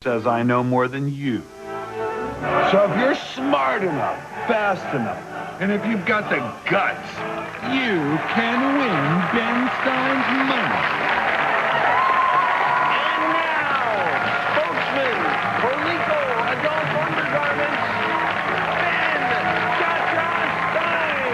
says I know more than you. So if you're smart enough, fast enough, and if you've got the guts, you can win Ben Stein's money. And now, spokesman for legal adult undergarments, Ben Cha-Cha Stein.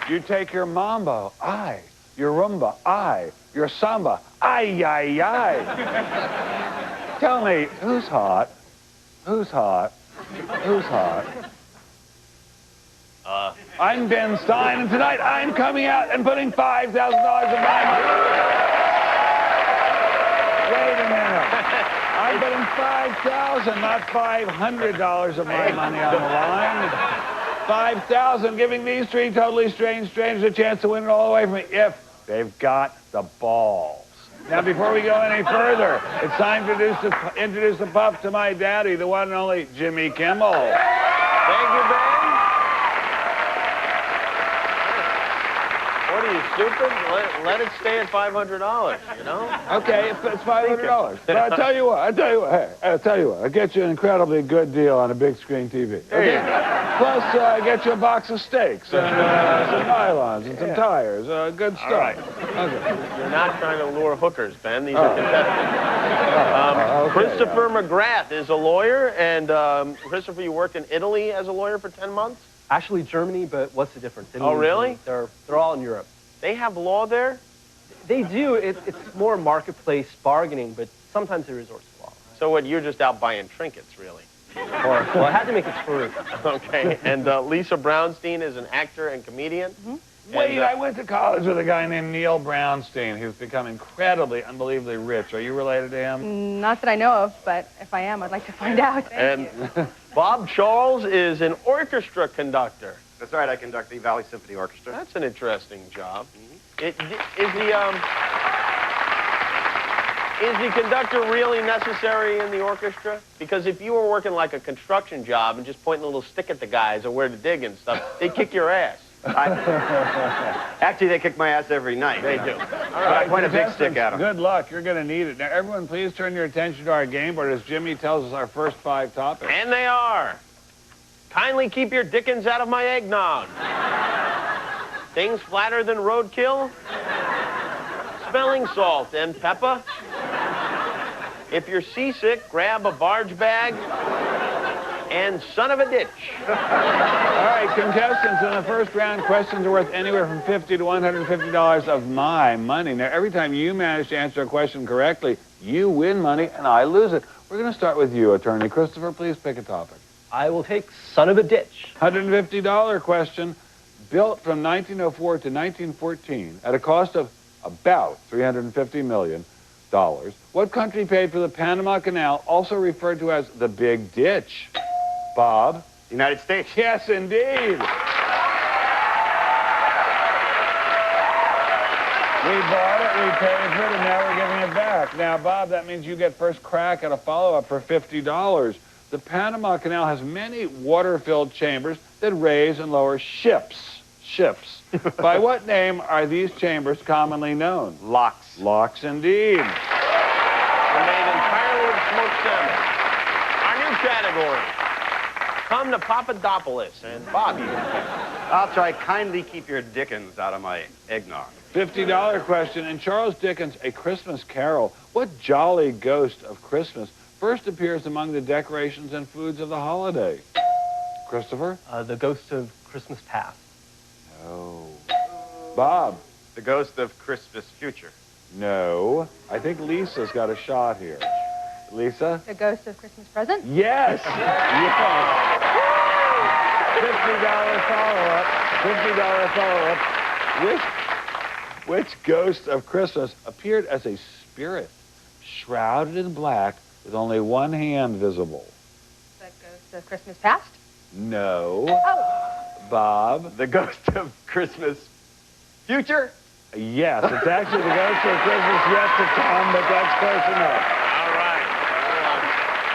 You take your mambo, aye. Your rumba, aye. Your samba, aye, aye, aye. Tell me, who's hot? Who's hot? Who's hot? I'm Ben Stein, and tonight I'm coming out and putting $5,000 of my money. Wait a minute. I'm putting $5,000, not $500 of my money on the line. $5,000, giving these three totally strange strangers a chance to win it all away from me if they've got the balls. Now, before we go any further, it's time to introduce the pup to my daddy, the one and only Jimmy Kimmel. Thank you, Ben. What are you, stupid? Let it stay at $500, you know? Okay, it's $500. But I tell you what, I'll get you an incredibly good deal on a big screen TV. Okay? Plus, I get you a box of steaks and some nylons and some tires, good stuff. Right. Okay. You're not trying to lure hookers, Ben. These are contestants. Okay, Christopher McGrath is a lawyer, and Christopher, you worked in Italy as a lawyer for 10 months? Actually, Germany, but what's the difference? Italy, Oh, really? They're all in Europe. They have law there? They do. It's more marketplace bargaining, but sometimes they resort to law. So what, you're just out buying trinkets, really? Well, I had to make it true. Okay, and Lisa Brownstein is an actor and comedian. Mm-hmm. Wait, I went to college with a guy named Neil Brownstein who's become incredibly, unbelievably rich. Are you related to him? Not that I know of, but if I am, I'd like to find out. And Bob Charles is an orchestra conductor. That's right, I conduct the Valley Symphony Orchestra. That's an interesting job. Is the conductor really necessary in the orchestra? Because if you were working like a construction job and just pointing a little stick at the guys or where to dig and stuff, they'd kick your ass. Actually, they kick my ass every night. They do. But I point a big stick at them. Good luck. You're going to need it. Now, everyone, please turn your attention to our game board as Jimmy tells us our first 5 topics. And they are. Kindly keep your dickens out of my eggnog. Things flatter than roadkill. Smelling salt and pepper. If you're seasick, grab a barge bag. And son of a ditch. All right, contestants, in the first round, questions are worth anywhere from $50 to $150 of my money. Now, every time you manage to answer a question correctly, you win money and I lose it. We're going to start with you, Attorney Christopher. Please pick a topic. I will take son of a ditch. $150 question. Built from 1904 to 1914 at a cost of about $350 million. What country paid for the Panama Canal, also referred to as the Big Ditch? Bob? United States. Yes, indeed. We bought it, we paid for it, and now we're giving it back. Now, Bob, that means you get first crack at a follow-up for $50. The Panama Canal has many water-filled chambers that raise and lower ships. By what name are these chambers commonly known? Locks. Locks, indeed. They're made entirely of smoked salmon. Our new category. Come to Papadopoulos, and Bob, you can pick. I'll try kindly keep your dickens out of my eggnog. $50 question. In Charles Dickens' A Christmas Carol, what jolly ghost of Christmas first appears among the decorations and foods of the holiday? Christopher? The ghost of Christmas past. No. Bob? The ghost of Christmas future. No. I think Lisa's got a shot here. Lisa? The ghost of Christmas present? Yes! Yes! $50 follow-up. Which ghost of Christmas appeared as a spirit, shrouded in black, with only one hand visible? The ghost of Christmas past? No. Oh. Bob? The ghost of Christmas future? Yes, it's actually the ghost of Christmas yet to come, but that's close enough. All right.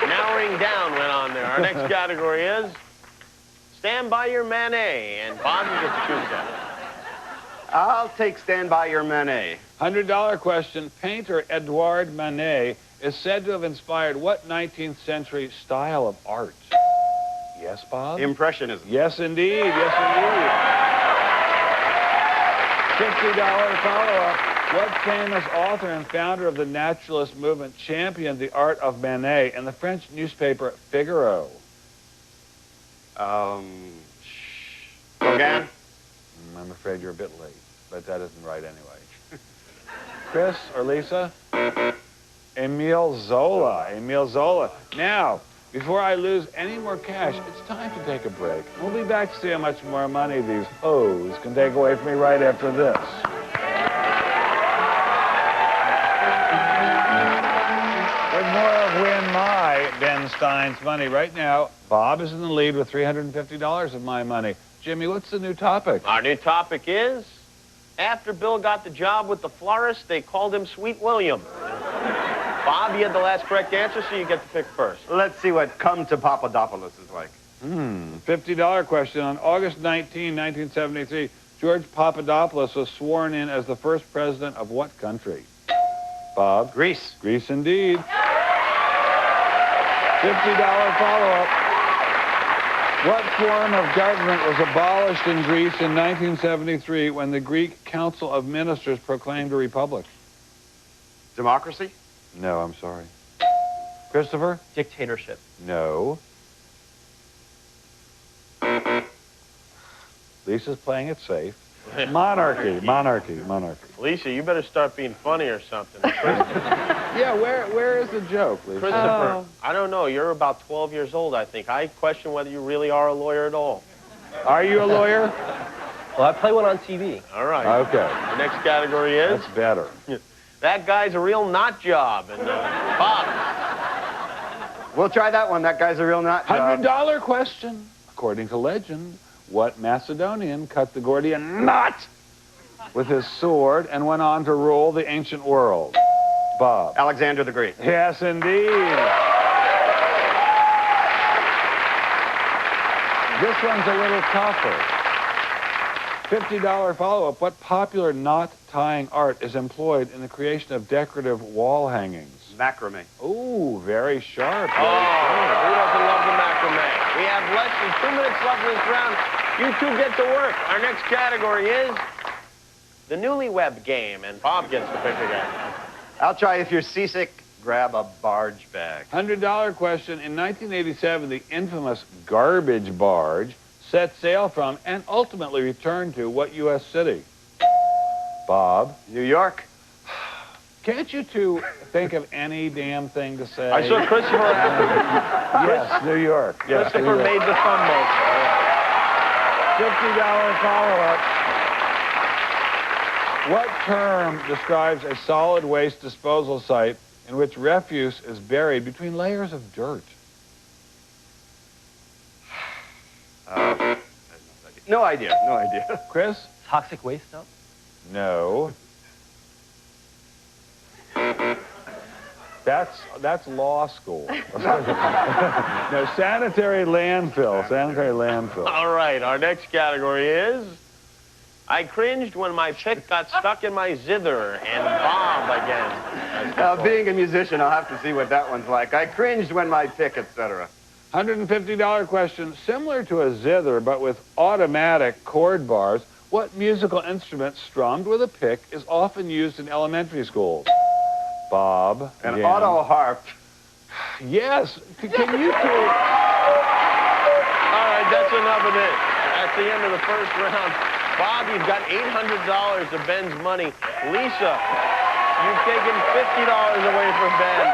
Narrowing down went on there. Our next category is Stand by your Manet, and Bob, you get to choose that. I'll take Stand By Your Manet. $100 question. Painter Edouard Manet is said to have inspired what 19th century style of art? Yes, Bob? Impressionism. Yes, indeed. Yes, indeed. $50 follow-up. What famous author and founder of the naturalist movement championed the art of Manet in the French newspaper Figaro? Gauguin? I'm afraid you're a bit late, but that isn't right anyway. Chris or Lisa? Emile Zola. Emile Zola. Now, before I lose any more cash, it's time to take a break. We'll be back to see how much more money these hoes can take away from me right after this. With more of Win My Ben Stein's money. Right now, Bob is in the lead with $350 of my money. Jimmy, what's the new topic? Our new topic is, after Bill got the job with the florist, they called him Sweet William. Bob, you had the last correct answer, so you get to pick first. Let's see what Come to Papadopoulos is like. $50 question. On August 19, 1973, George Papadopoulos was sworn in as the first president of what country? Bob? Greece. Greece, indeed. $50 follow-up. What form of government was abolished in Greece in 1973 when the Greek Council of Ministers proclaimed a republic? Democracy? No, I'm sorry. Christopher? Dictatorship. No. Lisa's playing it safe. Monarchy. Lisa, you better start being funny or something. Yeah, where is the joke, Lisa? Christopher, I don't know. You're about 12 years old, I think. I question whether you really are a lawyer at all. Are you a lawyer? Well, I play one on TV. All right. Okay. The next category is? That's better. That guy's a real nut job. And Bob. We'll try that one. That guy's a real nut job. $100 question. According to legend, what Macedonian cut the Gordian knot with his sword and went on to rule the ancient world? Bob. Alexander the Great. Yes, indeed. This one's a little tougher. $50 follow-up. What popular knot-tying art is employed in the creation of decorative wall hangings? Macrame. Ooh, very sharp. Oh, who doesn't love the macrame? We have less than 2 minutes left in this round. You two get to work. Our next category is the newlywed game, and Bob gets to pick again. I'll try if you're seasick, grab a barge bag. $100 question. In 1987, the infamous garbage barge set sail from and ultimately returned to what U.S. city? Bob? New York. Can't you two think of any damn thing to say? I saw Christopher after. Yes, New York. Yes, Christopher New York. made the thumb motion. $50 follow-up. What term describes a solid waste disposal site in which refuse is buried between layers of dirt? No idea. No idea. Chris? Toxic waste dump? No. That's law school. No, sanitary landfill. Sanitary landfill. All right, our next category is I cringed when my pick got stuck in my zither, and Bob again. Being a musician, I'll have to see what that one's like. I cringed when my pick, etc. $150 question. Similar to a zither, but with automatic chord bars, what musical instrument strummed with a pick is often used in elementary schools? Bob. An again. auto harp. Yes. Can you two... All right, that's enough of it. That's the end of the first round. Bob, you've got $800 of Ben's money. Lisa, you've taken $50 away from Ben.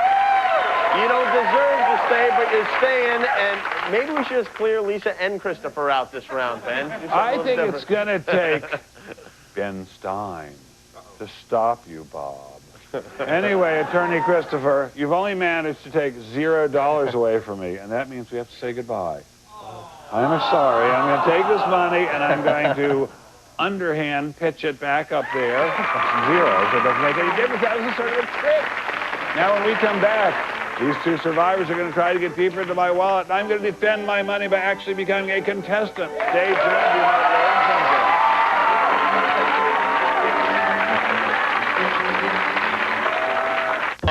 You don't deserve to stay, but you're staying, and maybe we should just clear Lisa and Christopher out this round, Ben. I think it's going to take Ben Stein to stop you, Bob. Anyway, Attorney Christopher, you've only managed to take $0 away from me, and that means we have to say goodbye. I'm sorry. I'm going to take this money, and I'm going to underhand pitch it back up there. Zero, so it doesn't make any difference. That was a sort of a trick. Now, when we come back, these two survivors are going to try to get deeper into my wallet, and I'm going to defend my money by actually becoming a contestant. Stay tuned. You might learn something. Bye.